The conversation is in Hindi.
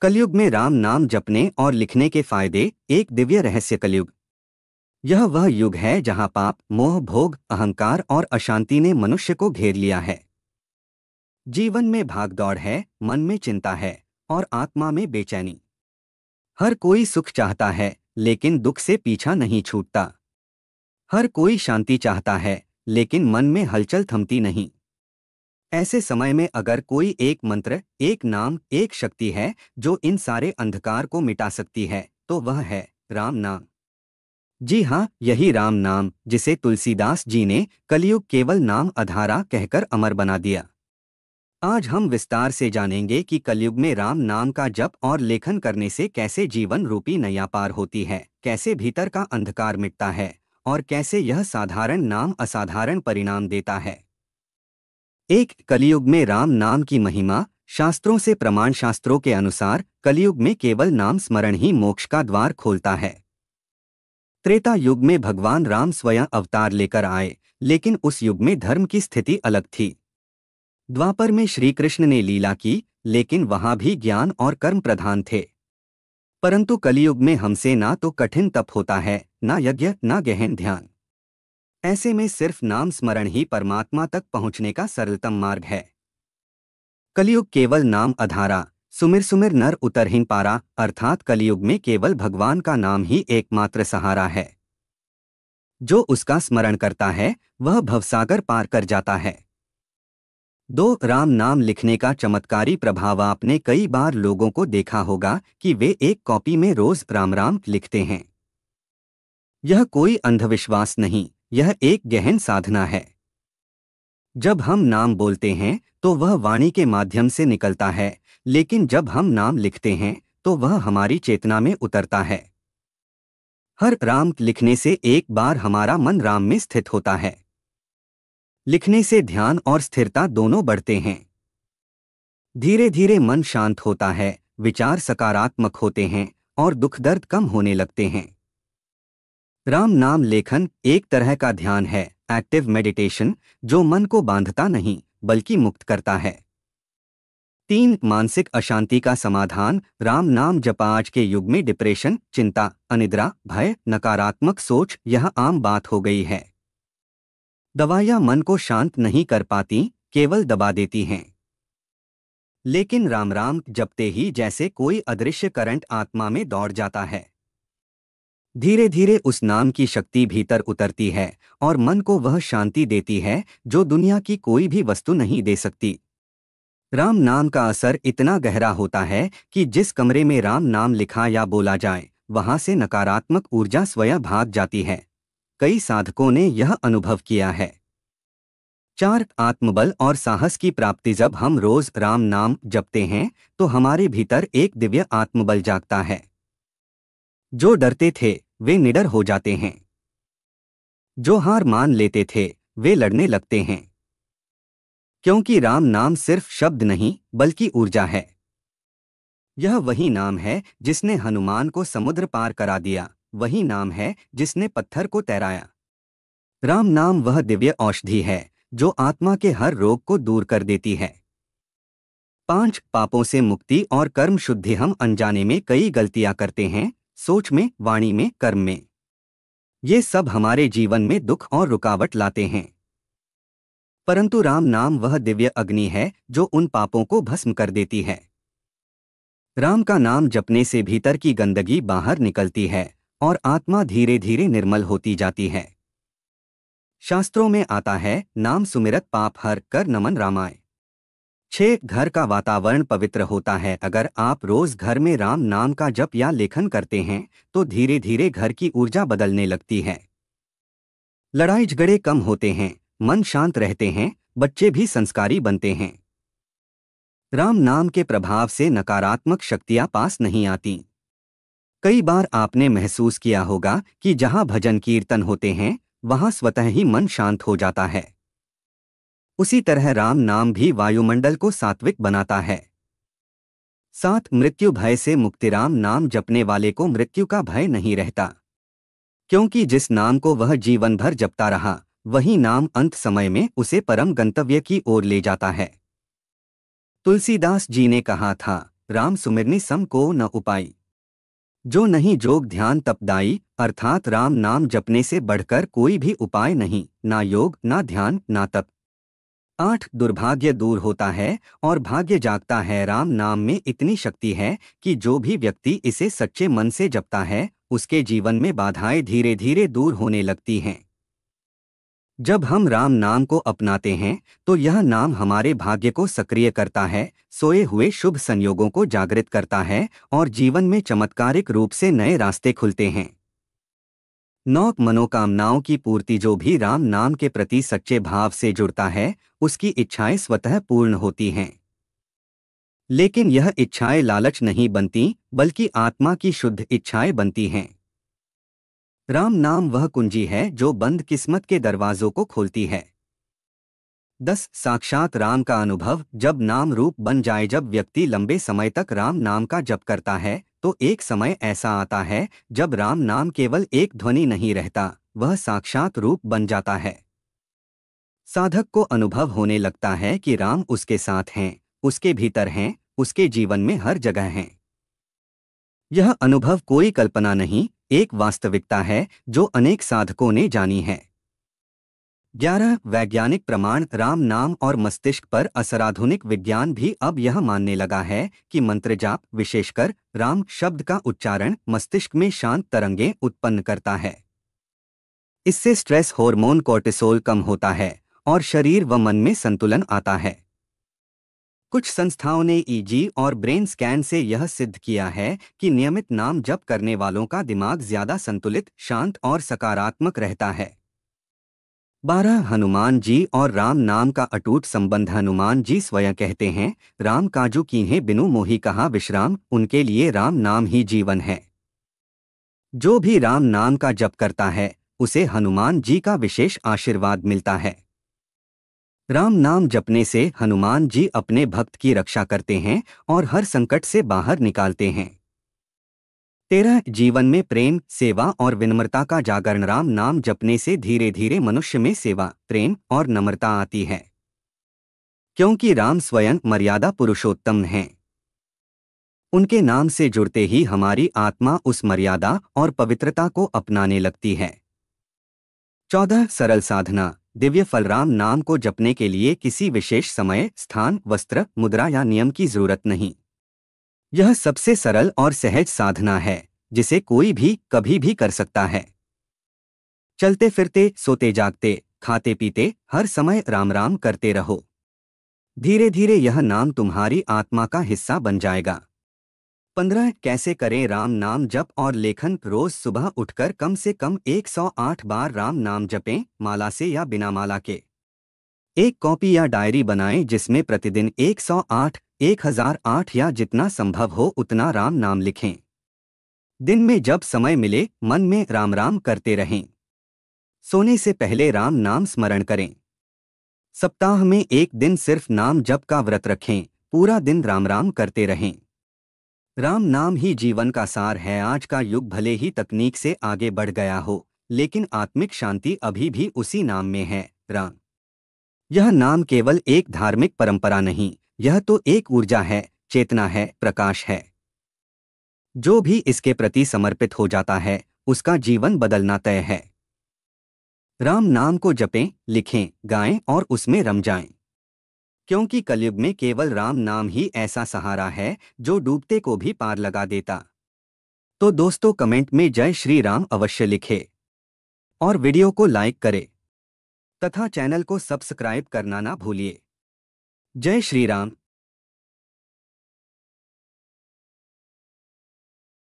कलयुग में राम नाम जपने और लिखने के फायदे। एक दिव्य रहस्य। कलयुग यह वह युग है जहां पाप, मोह, भोग, अहंकार और अशांति ने मनुष्य को घेर लिया है। जीवन में भागदौड़ है, मन में चिंता है और आत्मा में बेचैनी। हर कोई सुख चाहता है, लेकिन दुख से पीछा नहीं छूटता। हर कोई शांति चाहता है, लेकिन मन में हलचल थमती नहीं। ऐसे समय में अगर कोई एक मंत्र, एक नाम, एक शक्ति है जो इन सारे अंधकार को मिटा सकती है, तो वह है राम नाम। जी हाँ, यही राम नाम जिसे तुलसीदास जी ने कलयुग केवल नाम अधारा कहकर अमर बना दिया। आज हम विस्तार से जानेंगे कि कलयुग में राम नाम का जप और लेखन करने से कैसे जीवन रूपी नैया पार होती है, कैसे भीतर का अंधकार मिटता है और कैसे यह साधारण नाम असाधारण परिणाम देता है। एक, कलयुग में राम नाम की महिमा। शास्त्रों से प्रमाण। शास्त्रों के अनुसार कलयुग में केवल नाम स्मरण ही मोक्ष का द्वार खोलता है। त्रेता युग में भगवान राम स्वयं अवतार लेकर आए, लेकिन उस युग में धर्म की स्थिति अलग थी। द्वापर में श्री कृष्ण ने लीला की, लेकिन वहां भी ज्ञान और कर्म प्रधान थे। परंतु कलयुग में हमसे ना तो कठिन तप होता है, ना यज्ञ, ना गहन ध्यान। ऐसे में सिर्फ नाम स्मरण ही परमात्मा तक पहुंचने का सरलतम मार्ग है। कलयुग केवल नाम अधारा। सुमिर सुमिर नर उतरहिन पारा, अर्थात कलयुग में केवल भगवान का नाम ही एकमात्र सहारा है। जो उसका स्मरण करता है वह भवसागर पार कर जाता है। 2, राम नाम लिखने का चमत्कारी प्रभाव। आपने कई बार लोगों को देखा होगा कि वे एक कॉपी में रोज राम राम लिखते हैं। यह कोई अंधविश्वास नहीं, यह एक गहन साधना है। जब हम नाम बोलते हैं तो वह वाणी के माध्यम से निकलता है, लेकिन जब हम नाम लिखते हैं तो वह हमारी चेतना में उतरता है। हर राम लिखने से एक बार हमारा मन राम में स्थित होता है। लिखने से ध्यान और स्थिरता दोनों बढ़ते हैं। धीरे धीरे मन शांत होता है, विचार सकारात्मक होते हैं और दुख दर्द कम होने लगते हैं। राम नाम लेखन एक तरह का ध्यान है, एक्टिव मेडिटेशन, जो मन को बांधता नहीं बल्कि मुक्त करता है। 3, मानसिक अशांति का समाधान। राम नाम जप। आज के युग में डिप्रेशन, चिंता, अनिद्रा, भय, नकारात्मक सोच यह आम बात हो गई है। दवाइयां मन को शांत नहीं कर पाती, केवल दबा देती हैं। लेकिन राम राम जपते ही जैसे कोई अदृश्य करंट आत्मा में दौड़ जाता है। धीरे धीरे उस नाम की शक्ति भीतर उतरती है और मन को वह शांति देती है जो दुनिया की कोई भी वस्तु नहीं दे सकती। राम नाम का असर इतना गहरा होता है कि जिस कमरे में राम नाम लिखा या बोला जाए, वहां से नकारात्मक ऊर्जा स्वयं भाग जाती है। कई साधकों ने यह अनुभव किया है। 4, आत्मबल और साहस की प्राप्ति। जब हम रोज राम नाम जपते हैं तो हमारे भीतर एक दिव्य आत्मबल जागता है। जो डरते थे वे निडर हो जाते हैं। जो हार मान लेते थे वे लड़ने लगते हैं। क्योंकि राम नाम सिर्फ शब्द नहीं बल्कि ऊर्जा है। यह वही नाम है जिसने हनुमान को समुद्र पार करा दिया, वही नाम है जिसने पत्थर को तैराया। राम नाम वह दिव्य औषधि है जो आत्मा के हर रोग को दूर कर देती है। 5, पापों से मुक्ति और कर्म शुद्धि। हम अनजाने में कई गलतियां करते हैं, सोच में, वाणी में, कर्म में। ये सब हमारे जीवन में दुख और रुकावट लाते हैं। परंतु राम नाम वह दिव्य अग्नि है जो उन पापों को भस्म कर देती है। राम का नाम जपने से भीतर की गंदगी बाहर निकलती है और आत्मा धीरे धीरे निर्मल होती जाती है। शास्त्रों में आता है, नाम सुमिरत पाप हर कर नमन रामाय। 6, घर का वातावरण पवित्र होता है। अगर आप रोज घर में राम नाम का जप या लेखन करते हैं तो धीरे धीरे घर की ऊर्जा बदलने लगती है। लड़ाई झगड़े कम होते हैं, मन शांत रहते हैं, बच्चे भी संस्कारी बनते हैं। राम नाम के प्रभाव से नकारात्मक शक्तियां पास नहीं आती। कई बार आपने महसूस किया होगा कि जहां भजन कीर्तन होते हैं वहां स्वतः ही मन शांत हो जाता है। उसी तरह राम नाम भी वायुमंडल को सात्विक बनाता है। 7, मृत्यु भय से मुक्ति। राम नाम जपने वाले को मृत्यु का भय नहीं रहता, क्योंकि जिस नाम को वह जीवन भर जपता रहा वही नाम अंत समय में उसे परम गंतव्य की ओर ले जाता है। तुलसीदास जी ने कहा था, राम सुमिरनि सम को न उपाई। जो नहीं जोग ध्यान तपदाई, अर्थात राम नाम जपने से बढ़कर कोई भी उपाय नहीं, ना योग ना ध्यान ना तप। 8 दुर्भाग्य दूर होता है और भाग्य जागता है। राम नाम में इतनी शक्ति है कि जो भी व्यक्ति इसे सच्चे मन से जपता है, उसके जीवन में बाधाएं धीरे धीरे दूर होने लगती हैं। जब हम राम नाम को अपनाते हैं तो यह नाम हमारे भाग्य को सक्रिय करता है, सोए हुए शुभ संयोगों को जागृत करता है और जीवन में चमत्कारिक रूप से नए रास्ते खुलते हैं। 9 मनोकामनाओं की पूर्ति। जो भी राम नाम के प्रति सच्चे भाव से जुड़ता है, उसकी इच्छाएं स्वतः पूर्ण होती हैं। लेकिन यह इच्छाएं लालच नहीं बनती, बल्कि आत्मा की शुद्ध इच्छाएं बनती हैं। राम नाम वह कुंजी है जो बंद किस्मत के दरवाजों को खोलती है। 10 साक्षात राम का अनुभव। जब नाम रूप बन जाए, जब व्यक्ति लंबे समय तक राम नाम का जप करता है, तो एक समय ऐसा आता है जब राम नाम केवल एक ध्वनि नहीं रहता, वह साक्षात रूप बन जाता है। साधक को अनुभव होने लगता है कि राम उसके साथ हैं, उसके भीतर हैं, उसके जीवन में हर जगह हैं। यह अनुभव कोई कल्पना नहीं, एक वास्तविकता है जो अनेक साधकों ने जानी है। 11 वैज्ञानिक प्रमाण। राम नाम और मस्तिष्क पर असर। आधुनिक विज्ञान भी अब यह मानने लगा है कि मंत्र जाप, विशेषकर राम शब्द का उच्चारण, मस्तिष्क में शांत तरंगें उत्पन्न करता है। इससे स्ट्रेस हार्मोन कोर्टिसोल कम होता है और शरीर व मन में संतुलन आता है। कुछ संस्थाओं ने ईजी और ब्रेन स्कैन से यह सिद्ध किया है कि नियमित नाम जप करने वालों का दिमाग ज्यादा संतुलित, शांत और सकारात्मक रहता है। 12 हनुमान जी और राम नाम का अटूट संबंध। हनुमान जी स्वयं कहते हैं, राम काजू कीन्हे बिनु मोहि कहा विश्राम। उनके लिए राम नाम ही जीवन है। जो भी राम नाम का जप करता है, उसे हनुमान जी का विशेष आशीर्वाद मिलता है। राम नाम जपने से हनुमान जी अपने भक्त की रक्षा करते हैं और हर संकट से बाहर निकालते हैं। 13 जीवन में प्रेम, सेवा और विनम्रता का जागरण। राम नाम जपने से धीरे धीरे मनुष्य में सेवा, प्रेम और नम्रता आती है, क्योंकि राम स्वयं मर्यादा पुरुषोत्तम हैं। उनके नाम से जुड़ते ही हमारी आत्मा उस मर्यादा और पवित्रता को अपनाने लगती है। 14 सरल साधना। दिव्य फल। राम नाम को जपने के लिए किसी विशेष समय, स्थान, वस्त्र, मुद्रा या नियम की जरूरत नहीं। यह सबसे सरल और सहज साधना है जिसे कोई भी कभी भी कर सकता है। चलते फिरते, सोते जागते, खाते पीते, हर समय राम राम करते रहो। धीरे धीरे यह नाम तुम्हारी आत्मा का हिस्सा बन जाएगा। 15 कैसे करें राम नाम जप और लेखन। रोज सुबह उठकर कम से कम 108 बार राम नाम जपें, माला से या बिना माला के। एक कॉपी या डायरी बनाएं जिसमें प्रतिदिन 108, 1008 या जितना संभव हो उतना राम नाम लिखें। दिन में जब समय मिले मन में राम राम करते रहें। सोने से पहले राम नाम स्मरण करें। सप्ताह में एक दिन सिर्फ नाम जप का व्रत रखें, पूरा दिन राम राम करते रहें। राम नाम ही जीवन का सार है। आज का युग भले ही तकनीक से आगे बढ़ गया हो, लेकिन आत्मिक शांति अभी भी उसी नाम में है, राम। यह नाम केवल एक धार्मिक परंपरा नहीं, यह तो एक ऊर्जा है, चेतना है, प्रकाश है। जो भी इसके प्रति समर्पित हो जाता है, उसका जीवन बदलना तय है। राम नाम को जपें, लिखें, गाएं और उसमें रम जाएं, क्योंकि कलयुग में केवल राम नाम ही ऐसा सहारा है जो डूबते को भी पार लगा देता। तो दोस्तों, कमेंट में जय श्री राम अवश्य लिखें और वीडियो को लाइक करें तथा चैनल को सब्सक्राइब करना ना भूलिए। जय श्री राम।